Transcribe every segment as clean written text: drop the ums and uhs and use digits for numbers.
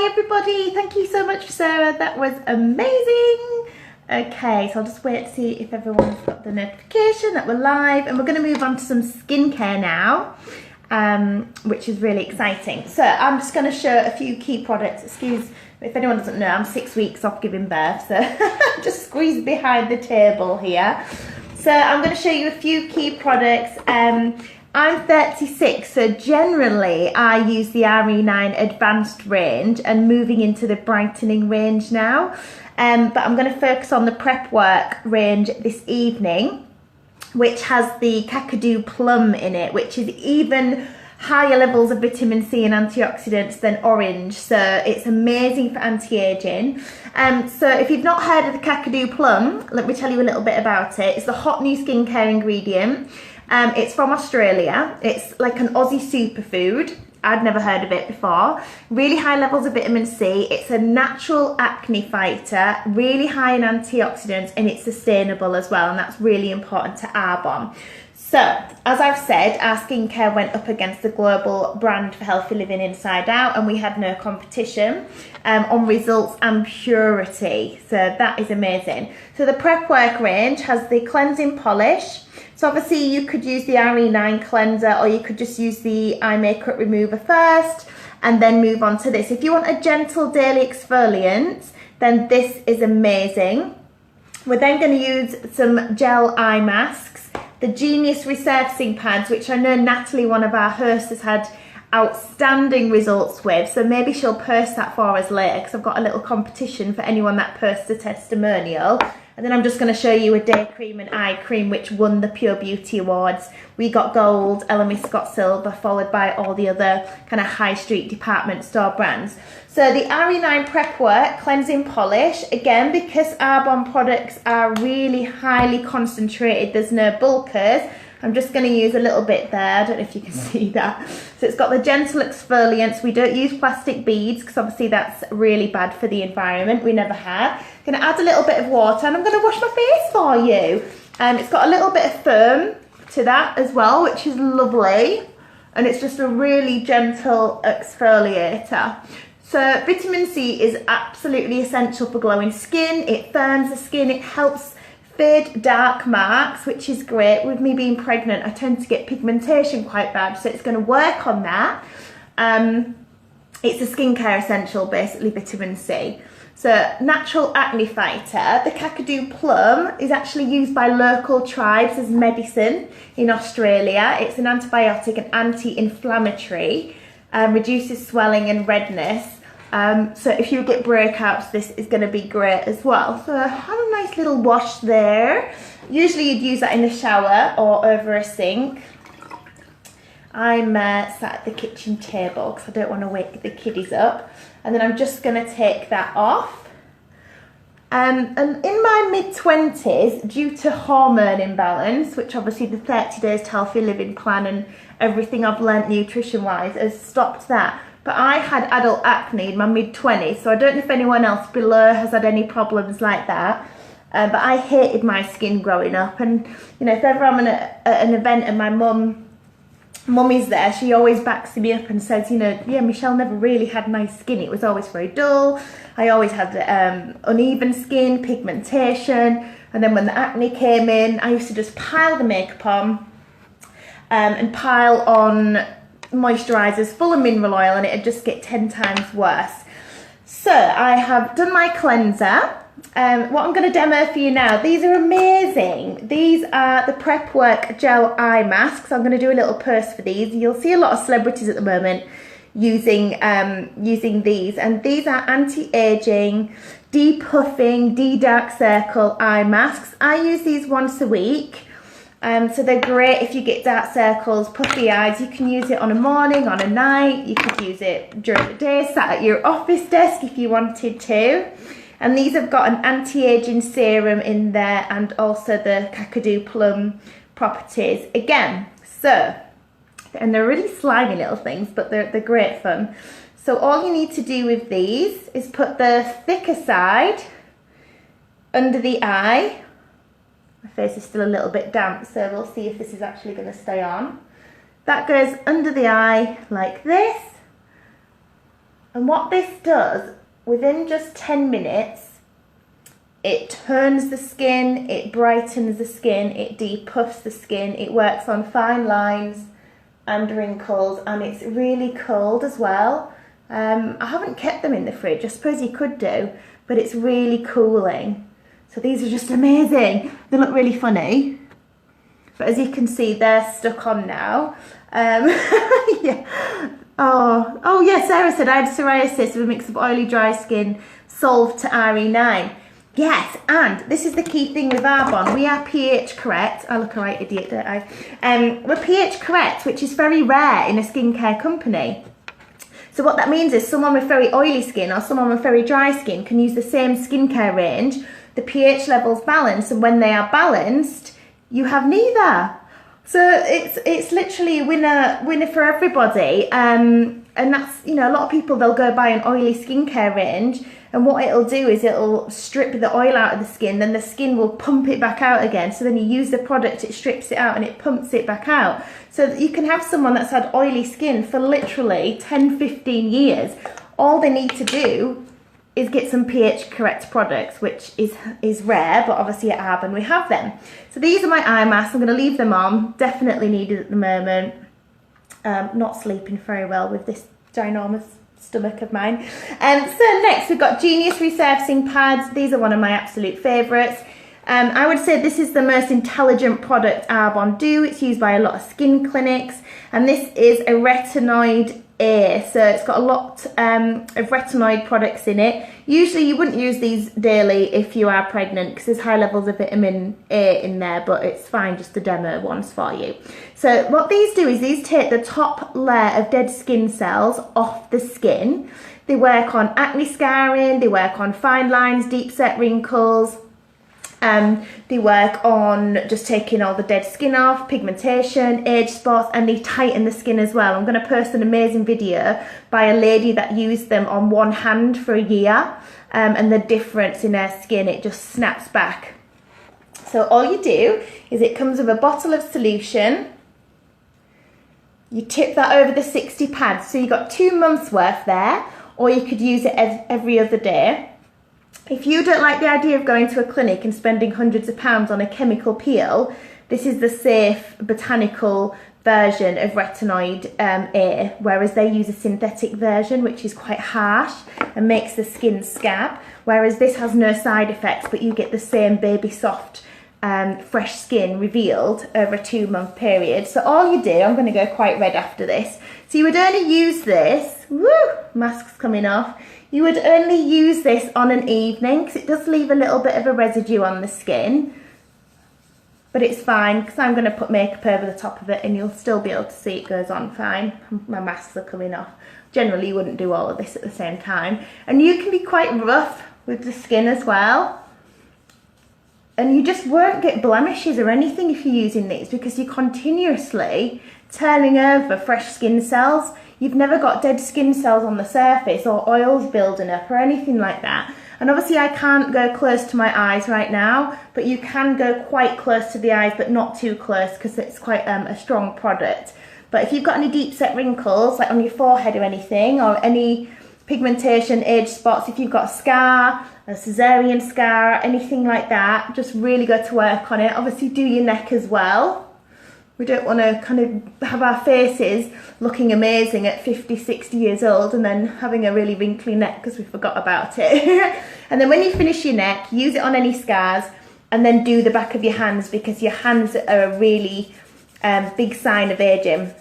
Hi everybody, thank you so much, Sarah, that was amazing. Okay, so I'll just wait to see if everyone's got the notification that we're live, and we're going to move on to some skincare now, which is really exciting. So I'm just going to show a few key products. Excuse if anyone doesn't know, I'm 6 weeks off giving birth, so just squeezed behind the table here. So I'm going to show you a few key products. I'm 36, so generally I use the RE9 Advanced range and moving into the brightening range now. But I'm going to focus on the Prep Work range this evening, which has the Kakadu Plum in it, which is even higher levels of vitamin C and antioxidants than orange, so it's amazing for anti-aging. So if you've not heard of the Kakadu Plum, let me tell you a little bit about it. It's the hot new skincare ingredient. It's from Australia. It's like an Aussie superfood. I'd never heard of it before. Really high levels of vitamin C. It's a natural acne fighter, really high in antioxidants, and it's sustainable as well, and that's really important to Arbonne. So, as I've said, our skincare went up against the global brand for healthy living Inside Out, and we had no competition on results and purity. So that is amazing. So the Prep Work range has the cleansing polish. So obviously you could use the RE9 cleanser, or you could just use the eye makeup remover first and then move on to this. If you want a gentle daily exfoliant, then this is amazing. We're then going to use some gel eye masks, the Genius resurfacing pads, which I know Natalie, one of our hosts, has had outstanding results with, so maybe she'll post that for us later, because I've got a little competition for anyone that posts a testimonial. And then I'm just going to show you a day cream and eye cream which won the Pure Beauty Awards. We got gold, LMS got silver, followed by all the other kind of high street department store brands. So the RE9 Prep Work cleansing polish, again, because Arbonne products are really highly concentrated, there's no bulkers, I'm just going to use a little bit there. I don't know if you can see that. So it's got the gentle exfoliants. We don't use plastic beads because obviously that's really bad for the environment. We never have. I'm going to add a little bit of water and I'm going to wash my face for you. It's got a little bit of foam to that as well, which is lovely. And it's just a really gentle exfoliator. So vitamin C is absolutely essential for glowing skin. It firms the skin. It helps fade dark marks, which is great. With me being pregnant, I tend to get pigmentation quite bad, so it's going to work on that. It's a skincare essential, basically, vitamin C. So natural acne fighter. The Kakadu Plum is actually used by local tribes as medicine in Australia. It's an antibiotic and anti-inflammatory, reduces swelling and redness. So if you get breakouts, this is going to be great as well. So have a nice little wash there. Usually you'd use that in the shower or over a sink. I'm sat at the kitchen table because I don't want to wake the kiddies up. And then I'm just going to take that off. And in my mid-20s, due to hormone imbalance, which obviously the 30 days to healthy living plan and everything I've learnt nutrition-wise has stopped that. But I had adult acne in my mid-20s, so I don't know if anyone else below has had any problems like that. But I hated my skin growing up, and you know, if ever I'm at an event and my mummy's there, she always backs me up and says, you know, yeah, Michelle never really had nice skin. It was always very dull. I always had uneven skin, pigmentation, and then when the acne came in, I used to just pile the makeup on and pile on moisturizers full of mineral oil, and it'd just get 10 times worse. So I have done my cleanser. What I'm going to demo for you now, these are amazing. These are the Prep Work gel eye masks. I'm going to do a little post for these. You'll see a lot of celebrities at the moment using these, and these are anti-aging, depuffing, de-dark circle eye masks. I use these once a week. So they're great if you get dark circles, puffy eyes. You can use it on a morning, on a night. You could use it during the day, sat at your office desk if you wanted to. And these have got an anti-aging serum in there and also the Kakadu Plum properties again. So, and they're really slimy little things, but they're great fun. So all you need to do with these is put the thicker side under the eye. My face is still a little bit damp, so we'll see if this is actually going to stay on. That goes under the eye like this. And what this does, within just 10 minutes, it turns the skin, it brightens the skin, it depuffs the skin, it works on fine lines and wrinkles, and it's really cold as well. I haven't kept them in the fridge, I suppose you could do, but it's really cooling. So these are just amazing. They look really funny, but as you can see, they're stuck on now. Yeah. Oh yeah, Sarah said I had psoriasis with a mix of oily dry skin, solved to RE9. Yes, and this is the key thing with Arbonne. We are pH correct. I look a right idiot, don't I? We're pH correct, which is very rare in a skincare company. So what that means is someone with very oily skin or someone with very dry skin can use the same skincare range. The pH level's balanced, and when they are balanced, you have neither. So it's literally a winner for everybody. And that's, you know, a lot of people, they'll go buy an oily skincare range, and what it'll do is it'll strip the oil out of the skin, then the skin will pump it back out again. So then you use the product, it strips it out and it pumps it back out. So that you can have someone that's had oily skin for literally 10, 15 years. All they need to do is get some pH correct products, which is rare, but obviously at Arbonne we have them. So these are my eye masks. I'm going to leave them on. Definitely needed at the moment. Not sleeping very well with this ginormous stomach of mine. So next we've got Genius Resurfacing Pads. These are one of my absolute favourites. I would say this is the most intelligent product Arbonne do. It's used by a lot of skin clinics, and this is a retinoid A, so it's got a lot of retinoid products in it. Usually you wouldn't use these daily if you are pregnant because there's high levels of vitamin A in there, but it's fine, just the demo ones for you. So what these do is these take the top layer of dead skin cells off the skin. They work on acne scarring, they work on fine lines, deep set wrinkles. They work on just taking all the dead skin off, pigmentation, age spots, and they tighten the skin as well. I'm going to post an amazing video by a lady that used them on one hand for a year, and the difference in her skin, it just snaps back. So all you do is it comes with a bottle of solution. You tip that over the 60 pads, so you got 2 months worth there, or you could use it every other day. If you don't like the idea of going to a clinic and spending hundreds of pounds on a chemical peel, this is the safe botanical version of retinoid A, whereas they use a synthetic version which is quite harsh and makes the skin scab, whereas this has no side effects, but you get the same baby soft fresh skin revealed over a 2-month period. So all you do, I'm going to go quite red after this, so you would only use this, woo, mask's coming off, you would only use this on an evening because it does leave a little bit of a residue on the skin, but it's fine because I'm going to put makeup over the top of it and you'll still be able to see it goes on fine. My masks are coming off. Generally you wouldn't do all of this at the same time, and you can be quite rough with the skin as well, and you just won't get blemishes or anything if you're using these because you're continuously turning over fresh skin cells. You've never got dead skin cells on the surface or oils building up or anything like that. And obviously I can't go close to my eyes right now, but you can go quite close to the eyes, but not too close because it's quite a strong product. But if you've got any deep set wrinkles, like on your forehead or anything, or any pigmentation, age spots, if you've got a scar, a cesarean scar, anything like that, just really go to work on it. Obviously do your neck as well. We don't want to kind of have our faces looking amazing at 50, 60 years old and then having a really wrinkly neck because we forgot about it. And then when you finish your neck, use it on any scars and then do the back of your hands because your hands are a really big sign of aging.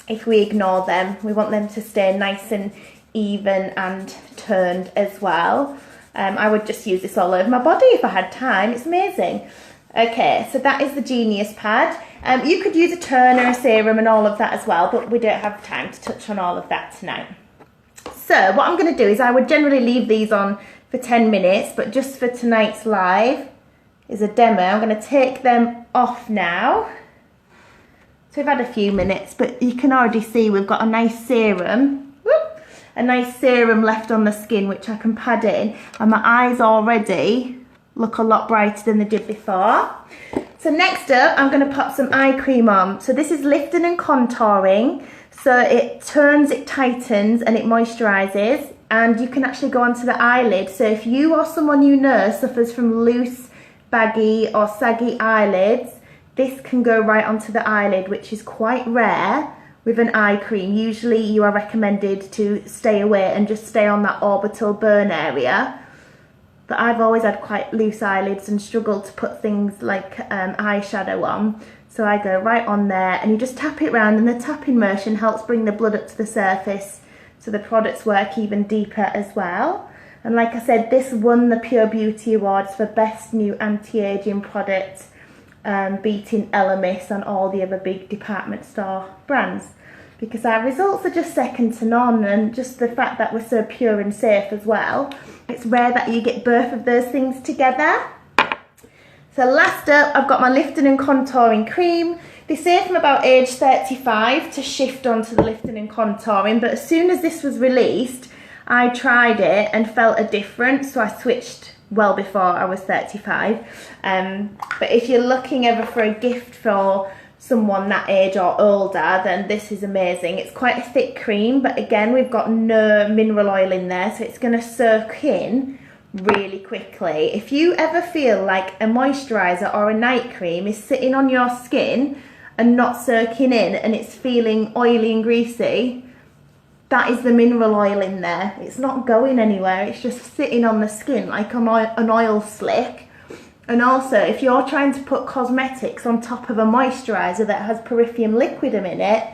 If we ignore them, we want them to stay nice and even and turned as well. I would just use this all over my body if I had time. It's amazing. Okay, so that is the Genius pad. You could use a toner, a serum and all of that as well, but we don't have time to touch on all of that tonight. So what I'm going to do is I would generally leave these on for 10 minutes, but just for tonight's live is a demo. I'm going to take them off now. So we've had a few minutes, but you can already see we've got a nice serum. Whoop, a nice serum left on the skin, which I can pad in, and my eyes already look a lot brighter than they did before. So next up, I'm going to pop some eye cream on. So this is lifting and contouring. So it turns, it tightens and it moisturises, and you can actually go onto the eyelid. So if you or someone you know suffers from loose, baggy or saggy eyelids, this can go right onto the eyelid, which is quite rare with an eye cream. Usually you are recommended to stay away and just stay on that orbital burn area. But I've always had quite loose eyelids and struggled to put things like eyeshadow on. So I go right on there and you just tap it round, and the tapping motion helps bring the blood up to the surface so the products work even deeper as well. And like I said, this won the Pure Beauty Awards for Best New Anti-Aging Product, beating Elemis and all the other big department store brands, because our results are just second to none, and just the fact that we're so pure and safe as well. It's rare that you get both of those things together. So last up, I've got my lifting and contouring cream. They say from about age 35 to shift onto the lifting and contouring, but as soon as this was released, I tried it and felt a difference, so I switched well before I was 35. But if you're looking ever for a gift for someone that age or older, then this is amazing. It's quite a thick cream, but again, we've got no mineral oil in there, so it's going to soak in really quickly. If you ever feel like a moisturiser or a night cream is sitting on your skin and not soaking in and it's feeling oily and greasy, that is the mineral oil in there. It's not going anywhere, it's just sitting on the skin like an oil slick. And also, if you're trying to put cosmetics on top of a moisturiser that has perfume liquidum in it,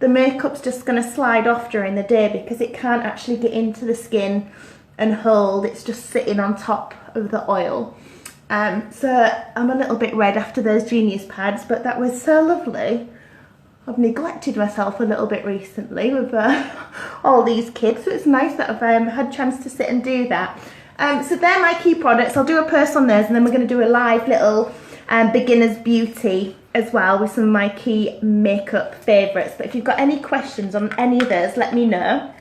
the makeup's just going to slide off during the day because it can't actually get into the skin and hold. It's just sitting on top of the oil. So I'm a little bit red after those Genius pads, but that was so lovely. I've neglected myself a little bit recently with all these kids, so it's nice that I've had a chance to sit and do that. So they're my key products. I'll do a post on those, and then we're going to do a live little beginner's beauty as well with some of my key makeup favourites. But if you've got any questions on any of those, let me know.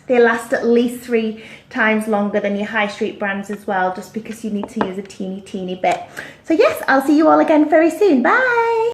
They last at least 3 times longer than your high street brands as well, just because you need to use a teeny bit. So yes, I'll see you all again very soon. Bye!